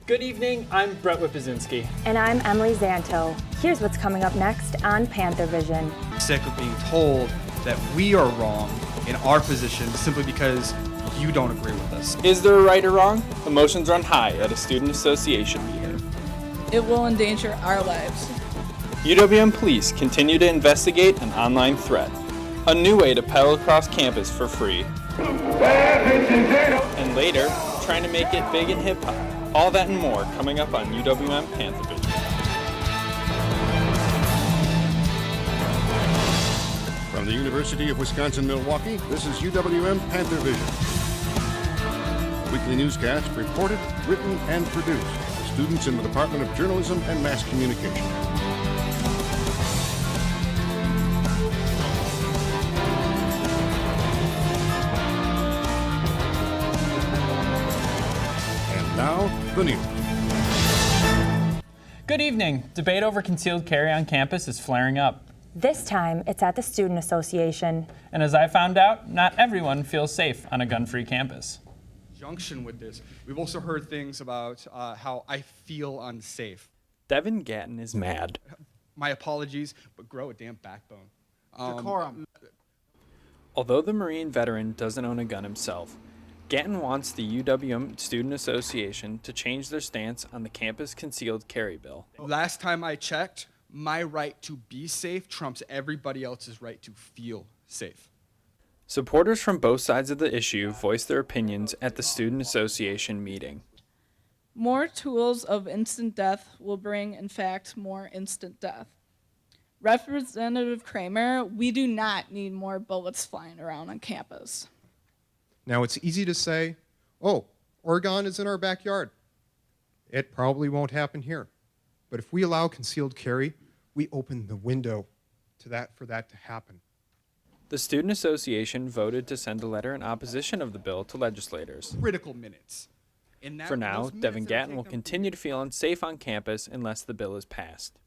Good evening, I'm Brett Wypiszynski. And I'm Emily Zantow. Here's what's coming up next on PantherVision. Sick of being told that we are wrong in our position simply because you don't agree with us. Is there a right or wrong? Emotions run high at a student association meeting. It will endanger our lives. UWM police continue to investigate an online threat. A new way to pedal across campus for free. And later, trying to make it big in hip-hop. All that and more coming up on UWM PantherVision. From the University of Wisconsin-Milwaukee, this is UWM PantherVision. Weekly newscast reported, written, and produced by students in the Department of Journalism and Mass Communication. And now, the news. Good evening. Debate over concealed carry on campus is flaring up. This time, it's at the Student Association. And as I found out, not everyone feels safe on a gun-free campus. Junction with this, we've also heard things about how I feel unsafe. Devin Gatton is mad. My apologies, but grow a damn backbone. Decorum. Although the Marine veteran doesn't own a gun himself, Gatton wants the UWM Student Association to change their stance on the campus concealed carry bill. Last time I checked, my right to be safe trumps everybody else's right to feel safe. Supporters from both sides of the issue voiced their opinions at the Student Association meeting. More tools of instant death will bring, in fact, more instant death. Representative Kramer, we do not need more bullets flying around on campus. Now, it's easy to say, oh, Oregon is in our backyard. It probably won't happen here. But if we allow concealed carry, we open the window for that to happen. The Student Association voted to send a letter in opposition of the bill to legislators. Critical minutes. For now, Devin Gatton will continue to feel unsafe on campus unless the bill is passed.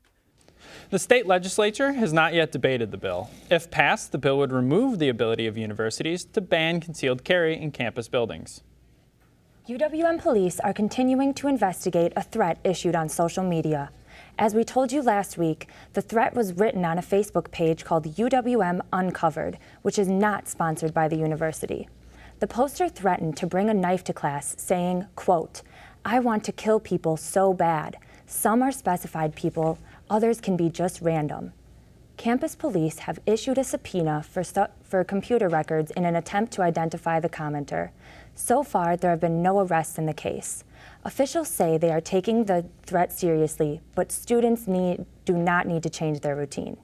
The state legislature has not yet debated the bill. If passed, the bill would remove the ability of universities to ban concealed carry in campus buildings. UWM police are continuing to investigate a threat issued on social media. As we told you last week, the threat was written on a Facebook page called UWM Uncovered, which is not sponsored by the university. The poster threatened to bring a knife to class, saying, quote, "I want to kill people so bad. Some are specified people, others can be just random." Campus police have issued a subpoena for computer records in an attempt to identify the commenter. So far, there have been no arrests in the case. Officials say they are taking the threat seriously, but students do not need to change their routine.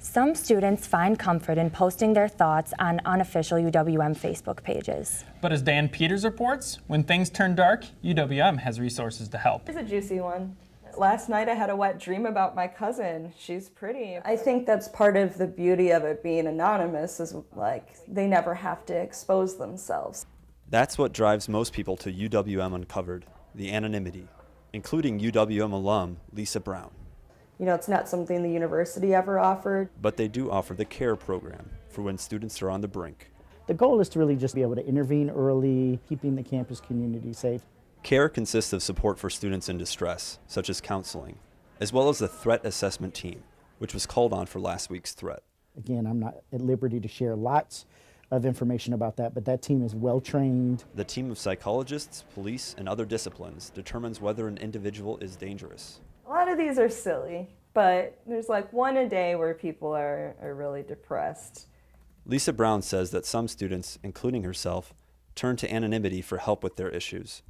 Some students find comfort in posting their thoughts on unofficial UWM Facebook pages. But as Dan Peters reports, when things turn dark, UWM has resources to help. Here's a juicy one. Last night I had a wet dream about my cousin. She's pretty. I think that's part of the beauty of it being anonymous is like they never have to expose themselves. That's what drives most people to UWM Uncovered, the anonymity, including UWM alum Lisa Brown. You know, it's not something the university ever offered. But they do offer the CARE program for when students are on the brink. The goal is to really just be able to intervene early, keeping the campus community safe. CARE consists of support for students in distress, such as counseling, as well as the threat assessment team, which was called on for last week's threat. Again, I'm not at liberty to share lots of information about that, but that team is well trained. The team of psychologists, police, and other disciplines determines whether an individual is dangerous. A lot of these are silly, but there's like one a day where people are really depressed. Lisa Brown says that some students, including herself, turn to anonymity for help with their issues.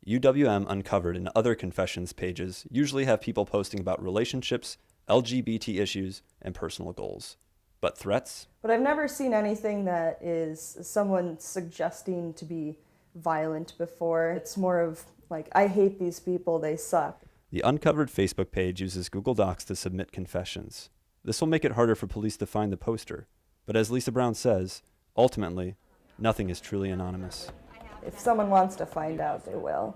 UWM Uncovered and other confessions pages usually have people posting about relationships, LGBT issues, and personal goals. But threats? But I've never seen anything that is someone suggesting to be violent before. It's more of like, I hate these people, they suck. The Uncovered Facebook page uses Google Docs to submit confessions. This will make it harder for police to find the poster. But as Lisa Brown says, ultimately, nothing is truly anonymous. If someone wants to find out, they will.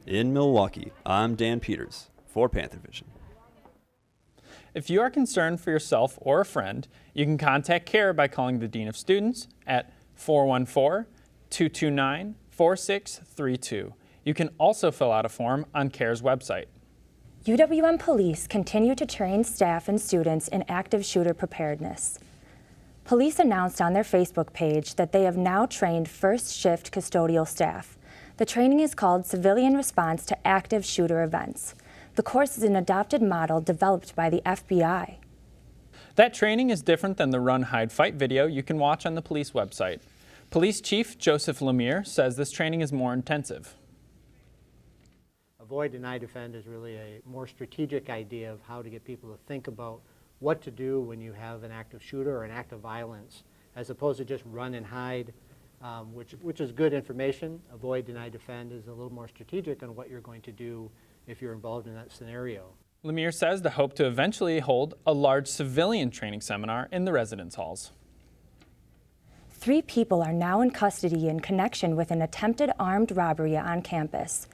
In Milwaukee, I'm Dan Peters for PantherVision. If you are concerned for yourself or a friend, you can contact CARE by calling the Dean of Students at 414-229-4632. You can also fill out a form on CARE's website. UWM police continue to train staff and students in active shooter preparedness. Police announced on their Facebook page that they have now trained first shift custodial staff. The training is called Civilian Response to Active Shooter Events. The course is an adopted model developed by the FBI. That training is different than the Run, Hide, Fight video you can watch on the police website. Police Chief Joseph Lemire says this training is more intensive. Avoid, deny, defend is really a more strategic idea of how to get people to think about what to do when you have an active shooter or an act of violence, as opposed to just run and hide, which is good information. Avoid, deny, defend is a little more strategic on what you're going to do if you're involved in that scenario. Lemire says they hope to eventually hold a large civilian training seminar in the residence halls. 3 people are now in custody in connection with an attempted armed robbery on campus.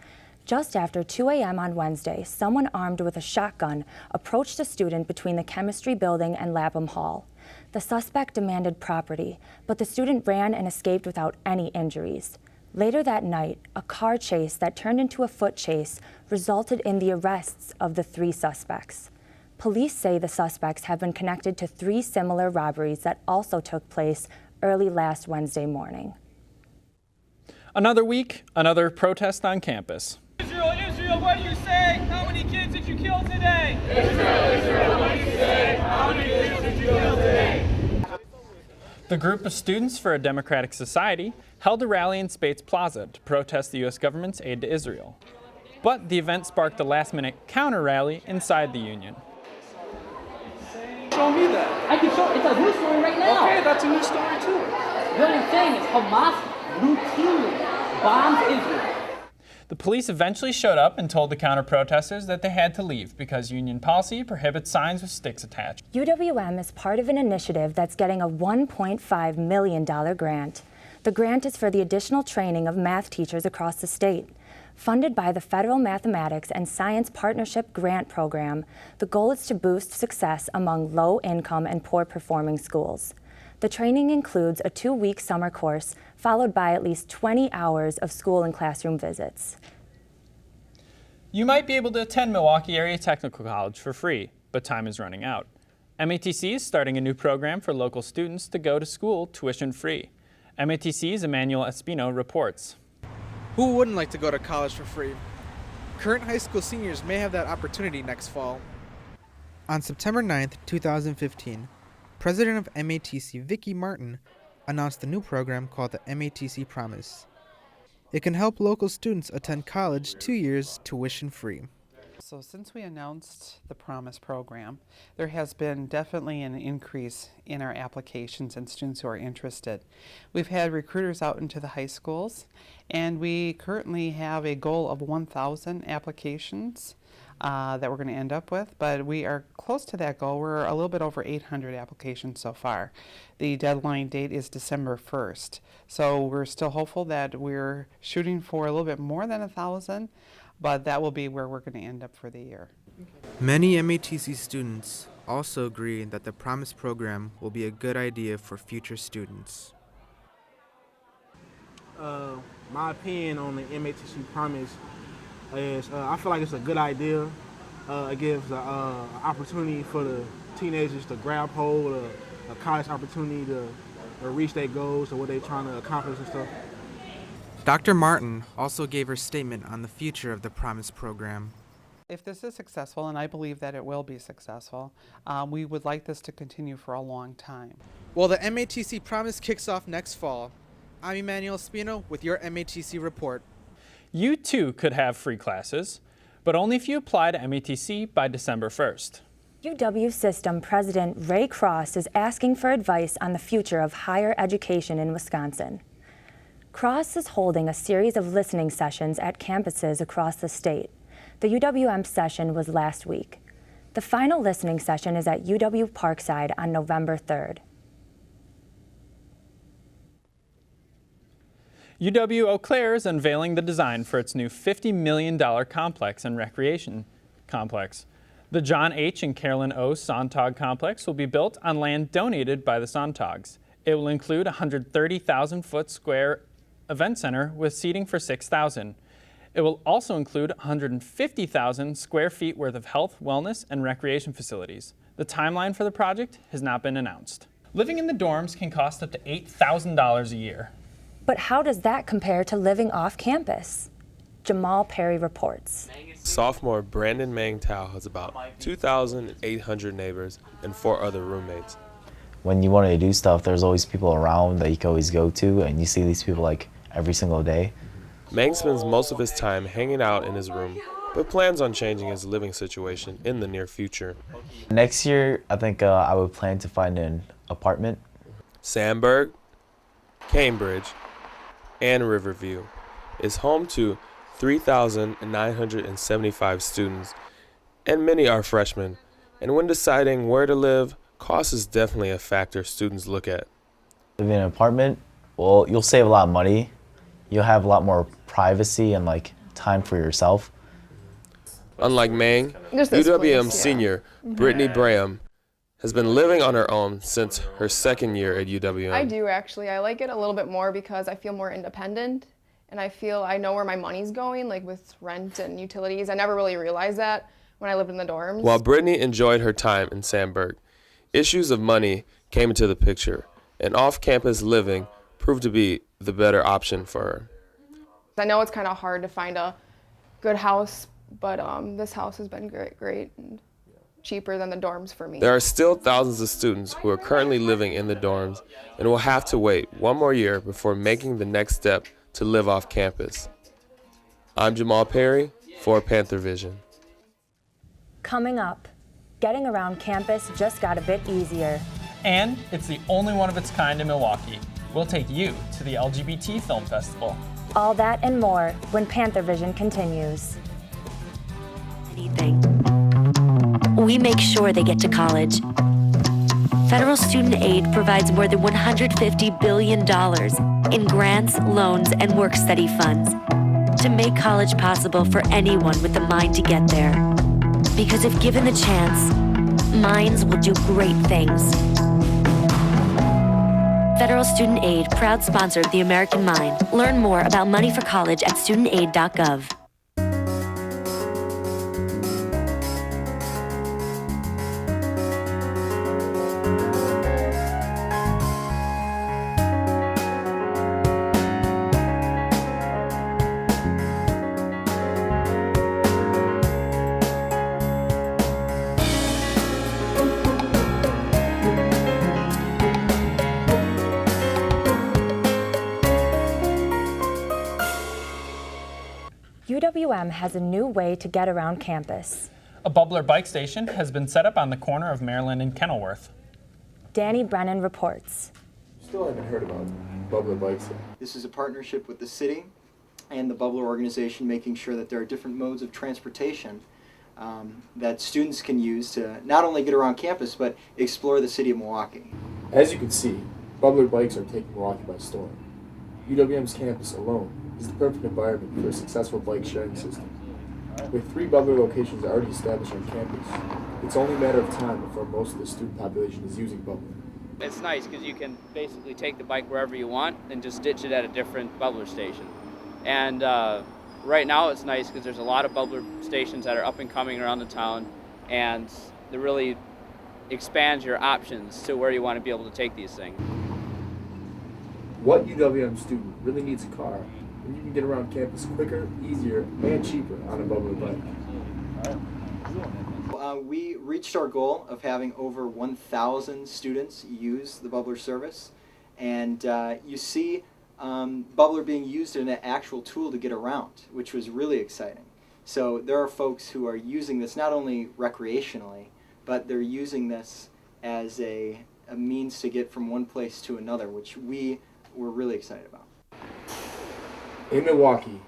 Just after 2 a.m. on Wednesday, someone armed with a shotgun approached a student between the chemistry building and Lapham Hall. The suspect demanded property, but the student ran and escaped without any injuries. Later that night, a car chase that turned into a foot chase resulted in the arrests of the 3 suspects. Police say the suspects have been connected to 3 similar robberies that also took place early last Wednesday morning. Another week, another protest on campus. Israel, Israel, what do you say? How many kids did you kill today? Israel, Israel, what do you say? How many kids did you kill today? The group of Students for a Democratic Society held a rally in Spates Plaza to protest the U.S. government's aid to Israel. But the event sparked a last-minute counter-rally inside the union. Show me that. I can show it's a news story right now. Okay, that's a news story too. What I'm saying is Hamas routinely bombs Israel. The police eventually showed up and told the counter-protesters that they had to leave because union policy prohibits signs with sticks attached. UWM is part of an initiative that's getting a $1.5 million grant. The grant is for the additional training of math teachers across the state. Funded by the Federal Mathematics and Science Partnership Grant Program, the goal is to boost success among low-income and poor-performing schools. The training includes a 2-week summer course, followed by at least 20 hours of school and classroom visits. You might be able to attend Milwaukee Area Technical College for free, but time is running out. MATC is starting a new program for local students to go to school tuition-free. MATC's Emmanuel Espino reports. Who wouldn't like to go to college for free? Current high school seniors may have that opportunity next fall. On September 9th, 2015, President of MATC, Vicki Martin, announced a new program called the MATC Promise. It can help local students attend college 2 years tuition-free. So since we announced the Promise program, there has been definitely an increase in our applications and students who are interested. We've had recruiters out into the high schools, and we currently have a goal of 1,000 applications that we're going to end up with, but we are close to that goal. We're a little bit over 800 applications so far. The deadline date is December 1st, so we're still hopeful that we're shooting for a little bit more than 1,000, but that will be where we're going to end up for the year. Many MATC students also agree that the Promise program will be a good idea for future students. My opinion on the MATC Promise is I feel like it's a good idea. It gives an opportunity for the teenagers to grab hold of a college opportunity to reach their goals or what they're trying to accomplish and stuff. Dr. Martin also gave her statement on the future of the Promise program. If this is successful, and I believe that it will be successful, we would like this to continue for a long time. Well, the MATC Promise kicks off next fall. I'm Emmanuel Espino with your MATC report. You too could have free classes, but only if you apply to MATC by December 1st. UW System President Ray Cross is asking for advice on the future of higher education in Wisconsin. Cross is holding a series of listening sessions at campuses across the state. The UWM session was last week. The final listening session is at UW Parkside on November 3rd. UW Eau Claire is unveiling the design for its new $50 million complex and recreation complex. The John H. and Carolyn O. Zantow complex will be built on land donated by the Zantows. It will include a 130,000-foot square event center with seating for 6,000. It will also include 150,000 square feet worth of health, wellness, and recreation facilities. The timeline for the project has not been announced. Living in the dorms can cost up to $8,000 a year. But how does that compare to living off campus? Jamal Perry reports. Sophomore Brandon Mangtao has about 2,800 neighbors and 4 other roommates. When you want to do stuff, there's always people around that you can always go to, and you see these people like every single day. Mang spends most of his time hanging out in his room, but plans on changing his living situation in the near future. Next year, I think I would plan to find an apartment. Sandburg, Cambridge, and Riverview is home to 3,975 students, and many are freshmen. And when deciding where to live, cost is definitely a factor students look at. Living in an apartment, well, you'll save a lot of money. You'll have a lot more privacy and like time for yourself. Unlike Mang, UWM senior Brittany Braham has been living on her own since her second year at UWM. I do actually. I like it a little bit more because I feel more independent and I feel I know where my money's going, like with rent and utilities. I never really realized that when I lived in the dorms. While Brittany enjoyed her time in Sandburg, issues of money came into the picture, and off-campus living proved to be the better option for her. I know it's kind of hard to find a good house, but this house has been great and cheaper than the dorms for me. There are still thousands of students who are currently living in the dorms and will have to wait one more year before making the next step to live off campus. I'm Jamal Perry for PantherVision. Coming up, getting around campus just got a bit easier. And it's the only one of its kind in Milwaukee. We'll take you to the LGBT Film Festival. All that and more when PantherVision continues. We make sure they get to college. Federal student aid provides more than $150 billion in grants, loans, and work-study funds to make college possible for anyone with the mind to get there. Because if given the chance, minds will do great things. Federal Student Aid, proud sponsor of the American Mind. Learn more about money for college at studentaid.gov. UWM has a new way to get around campus. A bubbler bike station has been set up on the corner of Maryland and Kenilworth. Danny Brennan reports. Still haven't heard about bubbler bikes. This is a partnership with the city and the bubbler organization, making sure that there are different modes of transportation that students can use to not only get around campus, but explore the city of Milwaukee. As you can see, bubbler bikes are taking Milwaukee by storm. UWM's campus alone is the perfect environment for a successful bike sharing system. With 3 bubbler locations already established on campus, it's only a matter of time before most of the student population is using bubbler. It's nice because you can basically take the bike wherever you want and just ditch it at a different bubbler station. And right now it's nice because there's a lot of bubbler stations that are up and coming around the town, and it really expands your options to where you want to be able to take these things. What UWM student really needs a car when you can get around campus quicker, easier, and cheaper on a bubbler bike? We reached our goal of having over 1,000 students use the bubbler service, and you see bubbler being used in an actual tool to get around, which was really exciting. So there are folks who are using this not only recreationally, but they're using this as a means to get from one place to another, which we're really excited about. In Milwaukee,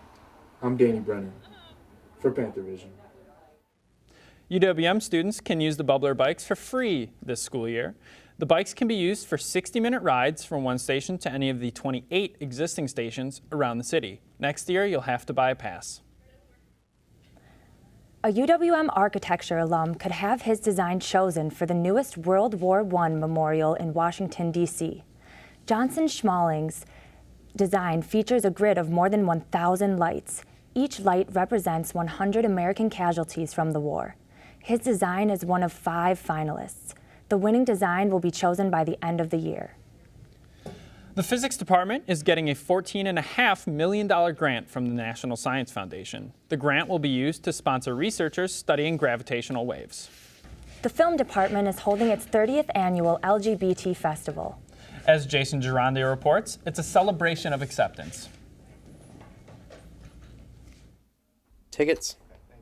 I'm Danny Brennan for PantherVision. UWM students can use the bubbler bikes for free this school year. The bikes can be used for 60-minute rides from one station to any of the 28 existing stations around the city. Next year, you'll have to buy a pass. A UWM architecture alum could have his design chosen for the newest World War I memorial in Washington, D.C. Johnson Schmalling's design features a grid of more than 1,000 lights. Each light represents 100 American casualties from the war. His design is one of 5 finalists. The winning design will be chosen by the end of the year. The physics department is getting a $14.5 million grant from the National Science Foundation. The grant will be used to sponsor researchers studying gravitational waves. The film department is holding its 30th annual LGBT festival. As Jason Gerande reports, it's a celebration of acceptance. Tickets,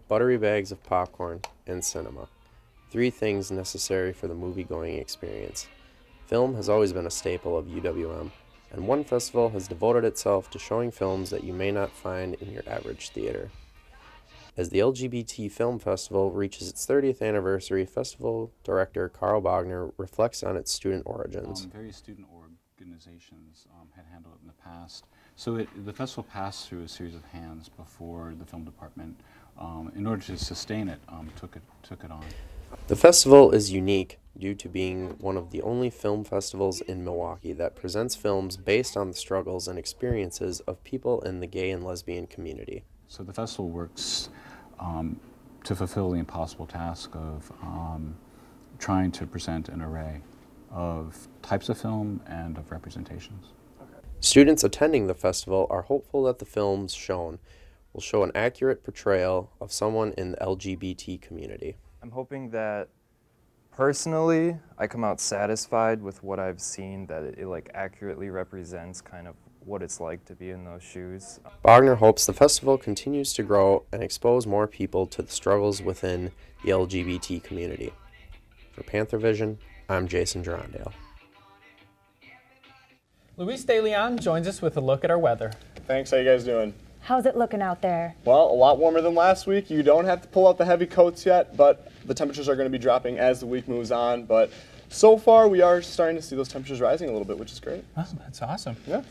buttery bags of popcorn, and cinema. 3 things necessary for the movie-going experience. Film has always been a staple of UWM, and one festival has devoted itself to showing films that you may not find in your average theater. As the LGBT Film Festival reaches its 30th anniversary, festival director Carl Bogner reflects on its student origins. Various student organizations had handled it in the past. So the festival passed through a series of hands before the film department, in order to sustain it, took it on. The festival is unique due to being one of the only film festivals in Milwaukee that presents films based on the struggles and experiences of people in the gay and lesbian community. So the festival works to fulfill the impossible task of trying to present an array of types of film and of representations. Students attending the festival are hopeful that the films shown will show an accurate portrayal of someone in the LGBT community. I'm hoping that personally I come out satisfied with what I've seen, that it like accurately represents kind of what it's like to be in those shoes. Bogner hopes the festival continues to grow and expose more people to the struggles within the LGBT community. For PantherVision, I'm Jason Gerondale. Luis De Leon joins us with a look at our weather. Thanks, how you guys doing? How's it looking out there? Well, a lot warmer than last week. You don't have to pull out the heavy coats yet, but the temperatures are going to be dropping as the week moves on. But so far, we are starting to see those temperatures rising a little bit, which is great. Oh, that's awesome. Yeah.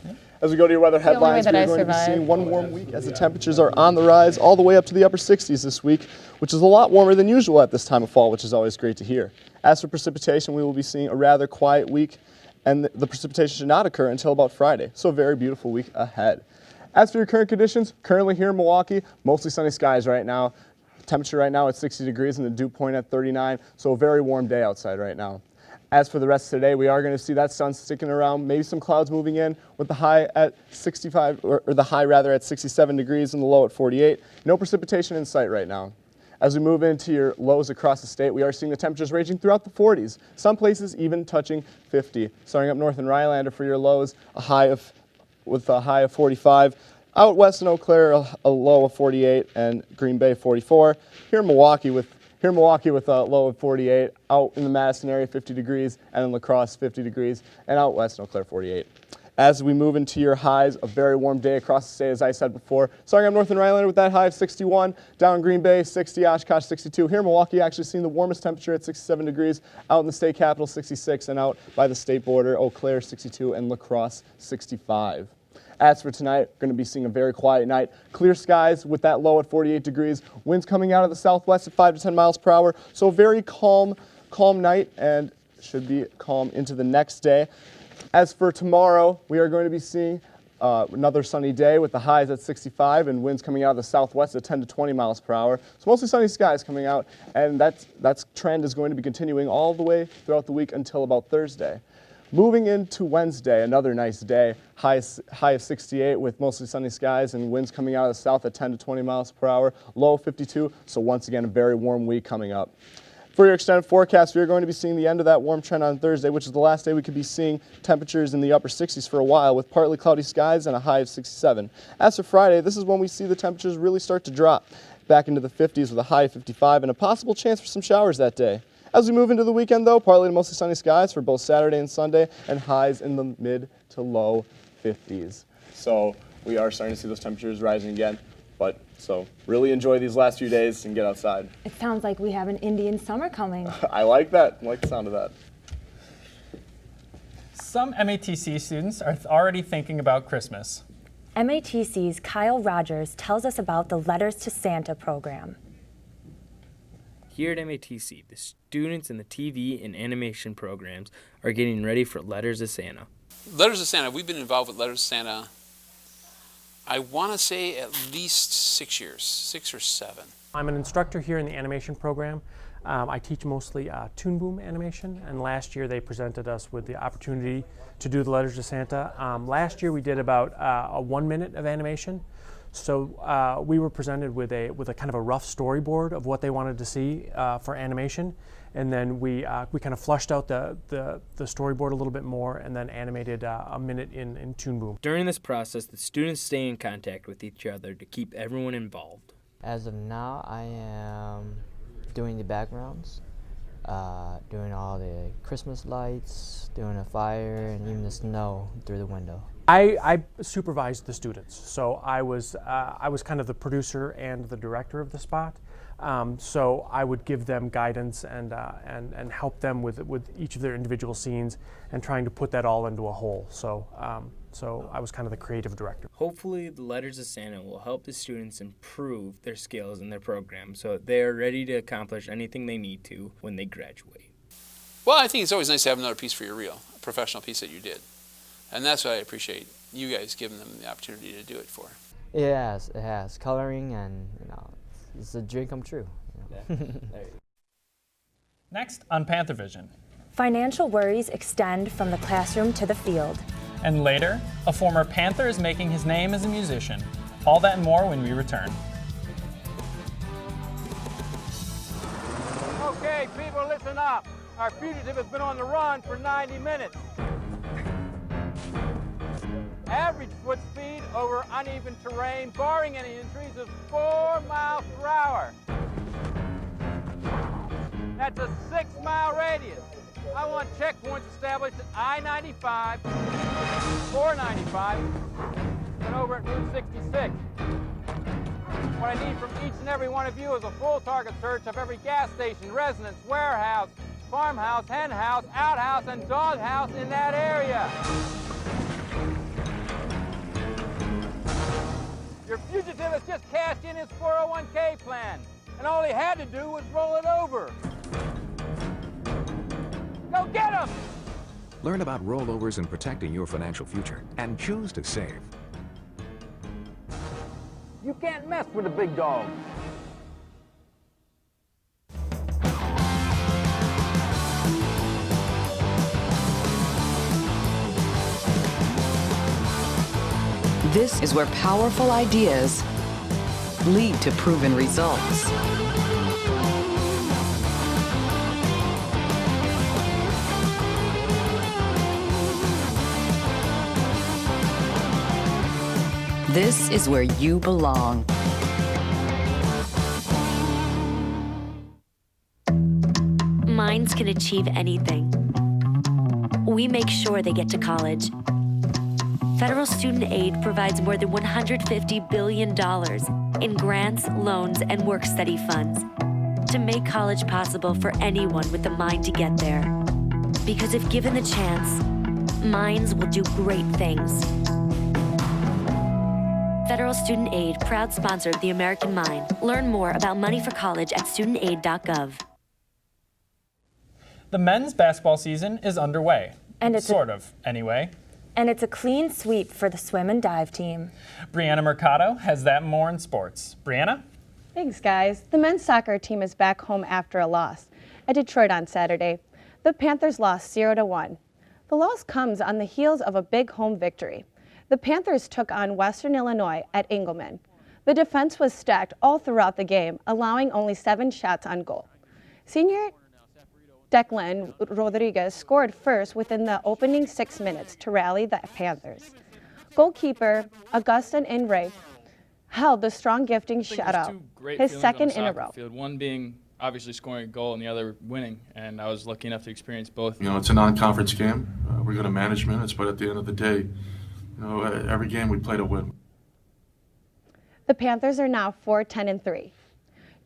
As we go to your weather headlines, we're going to be seeing one warm week as the temperatures are on the rise all the way up to the upper 60s this week, which is a lot warmer than usual at this time of fall, which is always great to hear. As for precipitation, we will be seeing a rather quiet week, and the precipitation should not occur until about Friday, so a very beautiful week ahead. As for your current conditions, currently here in Milwaukee, mostly sunny skies right now. Temperature right now at 60 degrees and the dew point at 39, so a very warm day outside right now. As for the rest of today, we are going to see that sun sticking around, maybe some clouds moving in with the high at 65, or the high rather at 67 degrees and the low at 48. No precipitation in sight right now. As we move into your lows across the state, we are seeing the temperatures ranging throughout the 40s, some places even touching 50. Starting up north in Rhinelander for your lows, with a high of 45. Out west in Eau Claire, a low of 48, and Green Bay 44. Here in Milwaukee with a low of 48. Out in the Madison area 50 degrees, and in La Crosse 50 degrees, and out west in Eau Claire 48. As we move into your highs, a very warm day across the state, as I said before. Starting up north in Rhinelander with that high of 61, down in Green Bay 60, Oshkosh 62. Here in Milwaukee, actually seeing the warmest temperature at 67 degrees. Out in the state capital 66, and out by the state border, Eau Claire 62, and La Crosse 65. As for tonight, we're going to be seeing a very quiet night. Clear skies with that low at 48 degrees. Winds coming out of the southwest at 5 to 10 miles per hour. So a very calm night, and should be calm into the next day. As for tomorrow, we are going to be seeing another sunny day with the highs at 65 and winds coming out of the southwest at 10 to 20 miles per hour. So mostly sunny skies coming out, and that trend is going to be continuing all the way throughout the week until about Thursday. Moving into Wednesday, another nice day, high of 68 with mostly sunny skies and winds coming out of the south at 10 to 20 miles per hour, low of 52, so once again a very warm week coming up. For your extended forecast, we are going to be seeing the end of that warm trend on Thursday, which is the last day we could be seeing temperatures in the upper 60s for a while with partly cloudy skies and a high of 67. As for Friday, this is when we see the temperatures really start to drop back into the 50s with a high of 55 and a possible chance for some showers that day. As we move into the weekend, though, partly to mostly sunny skies for both Saturday and Sunday, and highs in the mid to low 50s. So we are starting to see those temperatures rising again. So really enjoy these last few days and get outside. It sounds like we have an Indian summer coming. I like that. I like the sound of that. Some MATC students are already thinking about Christmas. MATC's Kyle Rogers tells us about the Letters to Santa program. Here at MATC, the students in the TV and animation programs are getting ready for Letters to Santa. Letters to Santa, we've been involved with Letters to Santa I want to say at least 6 years, 6 or 7. I'm an instructor here in the animation program. I teach mostly Toon Boom animation, and last year they presented us with the opportunity to do the Letters to Santa. Last year we did about a 1 minute of animation. So we were presented with a kind of a rough storyboard of what they wanted to see for animation, and then we kind of flushed out the storyboard a little bit more, and then animated a minute in Toon Boom. During this process, the students stay in contact with each other to keep everyone involved. As of now, I am doing the backgrounds, doing all the Christmas lights, doing a fire, and even the snow through the window. I supervised the students, so I was kind of the producer and the director of the spot. So I would give them guidance and help them with each of their individual scenes and trying to put that all into a whole. So I was kind of the creative director. Hopefully, the Letters to Santa will help the students improve their skills in their program so that they are ready to accomplish anything they need to when they graduate. Well, I think it's always nice to have another piece for your reel, a professional piece that you did. And that's what I appreciate you guys giving them the opportunity to do it for. It has coloring, and it's a dream come true. Next on PantherVision. Financial worries extend from the classroom to the field. And later, a former Panther is making his name as a musician. All that and more when we return. Okay, people, listen up. Our fugitive has been on the run for 90 minutes. Average foot speed over uneven terrain, barring any entries, is 4 miles per hour. That's a 6-mile radius. I want checkpoints established at I-95, 495, and over at Route 66. What I need from each and every one of you is a full target search of every gas station, residence, warehouse, farmhouse, hen house, outhouse, and doghouse in that area. Your fugitive has just cashed in his 401k plan, and all he had to do was roll it over. Go get him! Learn about rollovers and protecting your financial future, and choose to save. You can't mess with the big dog. This is where powerful ideas lead to proven results. This is where you belong. Minds can achieve anything. We make sure they get to college. Federal student aid provides more than $150 billion in grants, loans, and work-study funds to make college possible for anyone with the mind to get there. Because if given the chance, minds will do great things. Federal Student Aid, proud sponsor of the American Mind. Learn more about money for college at studentaid.gov. The men's basketball season is underway. And it's sort of, anyway. And it's a clean sweep for the swim and dive team. Brianna Mercado has that and more in sports. Brianna? Thanks, guys. The men's soccer team is back home after a loss at Detroit on Saturday. The Panthers lost 0-1. The loss comes on the heels of a big home victory. The Panthers took on Western Illinois at Engelman. The defense was stacked all throughout the game, allowing only 7 shots on goal. Senior Declan Rodriguez scored first within the opening 6 minutes to rally the Panthers. Goalkeeper Augustin Inray held the strong gifting shutout, his second in a row. Field. One being obviously scoring a goal and the other winning, and I was lucky enough to experience both. You know, it's a non-conference game. We're going to manage minutes, but at the end of the day, you know, every game we play to win. The Panthers are now 4-10-3.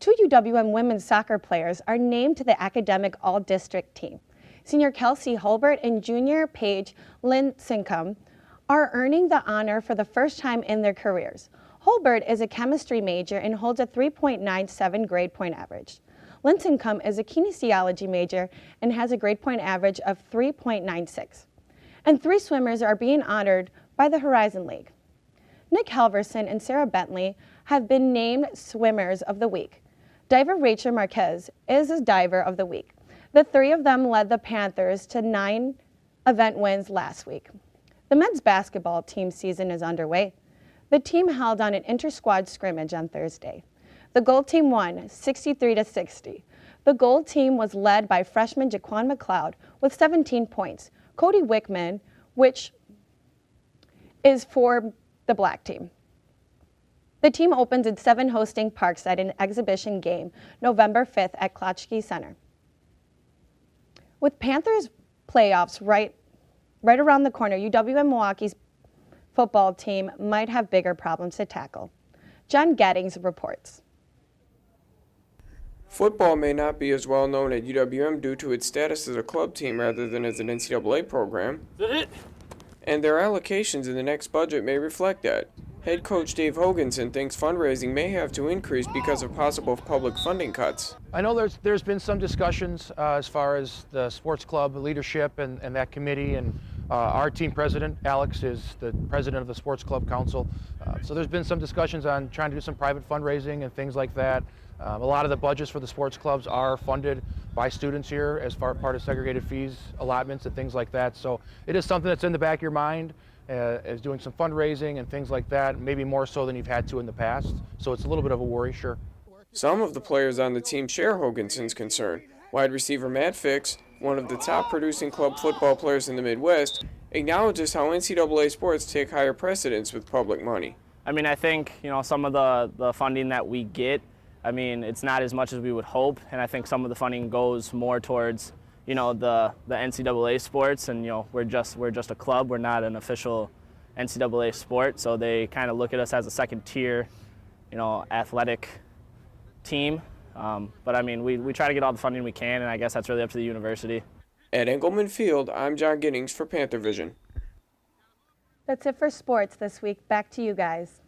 2 UWM women's soccer players are named to the academic all-district team. Senior Kelsey Holbert and junior Paige Lincecum are earning the honor for the first time in their careers. Holbert is a chemistry major and holds a 3.97 grade point average. Lincecum is a kinesiology major and has a grade point average of 3.96. And 3 swimmers are being honored by the Horizon League. Nick Halverson and Sarah Bentley have been named Swimmers of the Week. Diver Rachel Marquez is a Diver of the Week. The three of them led the Panthers to 9 event wins last week. The men's basketball team season is underway. The team held on an inter-squad scrimmage on Thursday. The gold team won 63-60. The gold team was led by freshman Jaquan McLeod with 17 points. Cody Wickman, which is for the black team. The team opens its 7 hosting Parkside an exhibition game November 5th at Klotchke Center. With Panthers playoffs right around the corner, UWM Milwaukee's football team might have bigger problems to tackle. John Gaddings reports. Football may not be as well known at UWM due to its status as a club team rather than as an NCAA program. And their allocations in the next budget may reflect that. Head coach Dave Hoganson thinks fundraising may have to increase because of possible public funding cuts. I know there's been some discussions as far as the sports club leadership and that committee, and our team president, Alex, is the president of the sports club council. So there's been some discussions on trying to do some private fundraising and things like that. A lot of the budgets for the sports clubs are funded by students here as part of segregated fees, allotments, and things like that. So it is something that's in the back of your mind, as doing some fundraising and things like that, maybe more so than you've had to in the past. So it's a little bit of a worry, sure. Some of the players on the team share Hoganson's concern. Wide receiver Matt Fix, one of the top producing club football players in the Midwest, acknowledges how NCAA sports take higher precedence with public money. I mean, I think, some of the funding that we get, it's not as much as we would hope, and I think some of the funding goes more towards, the NCAA sports, and we're just a club. We're not an official NCAA sport, so they kind of look at us as a second tier, athletic team. But we try to get all the funding we can, and I guess that's really up to the university. At Engelman Field, I'm John Giddings for PantherVision. That's it for sports this week. Back to you guys.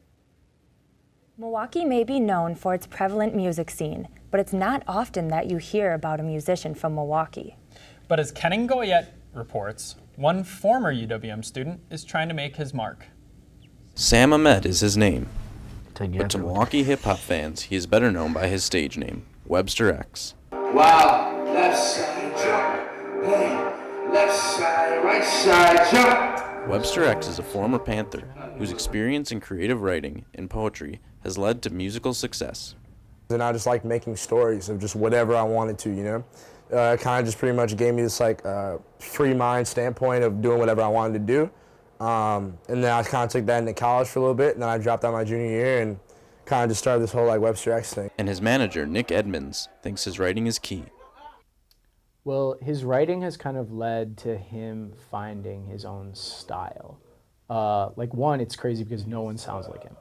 Milwaukee may be known for its prevalent music scene, but it's not often that you hear about a musician from Milwaukee. But as Kenning Goyette reports, one former UWM student is trying to make his mark. Sam Ahmed is his name, but to Milwaukee hip-hop fans, he is better known by his stage name, Webster X. Wow, left side jump, hey, left side, right side jump. Webster X is a former Panther whose experience in creative writing and poetry has led to musical success. And I just liked making stories of just whatever I wanted to, It kind of just pretty much gave me this free mind standpoint of doing whatever I wanted to do. And then I kind of took that into college for a little bit, and then I dropped out my junior year and kind of just started this whole Webster X thing. And his manager, Nick Edmonds, thinks his writing is key. Well, his writing has kind of led to him finding his own style. One, it's crazy because no one sounds like him.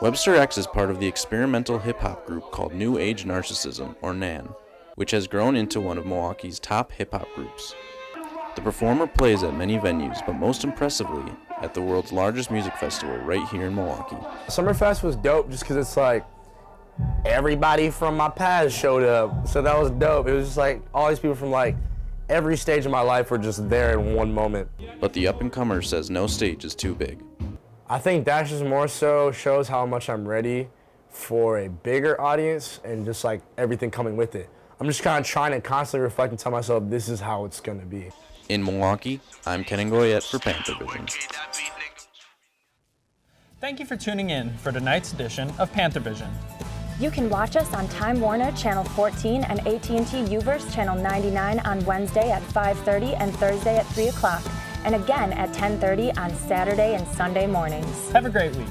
Webster X is part of the experimental hip-hop group called New Age Narcissism, or NAN, which has grown into one of Milwaukee's top hip-hop groups. The performer plays at many venues, but most impressively at the world's largest music festival right here in Milwaukee. Summerfest was dope just because it's everybody from my past showed up, so that was dope. It was just all these people from every stage of my life were just there in one moment. But the up-and-comer says no stage is too big. I think that just more so shows how much I'm ready for a bigger audience and just everything coming with it. I'm just kind of trying to constantly reflect and tell myself this is how it's going to be. In Milwaukee, I'm Kenning Goyette for PantherVision. Thank you for tuning in for tonight's edition of PantherVision. You can watch us on Time Warner Channel 14 and AT&T UVerse Channel 99 on Wednesday at 5:30 and Thursday at 3 o'clock, and again at 10:30 on Saturday and Sunday mornings. Have a great week.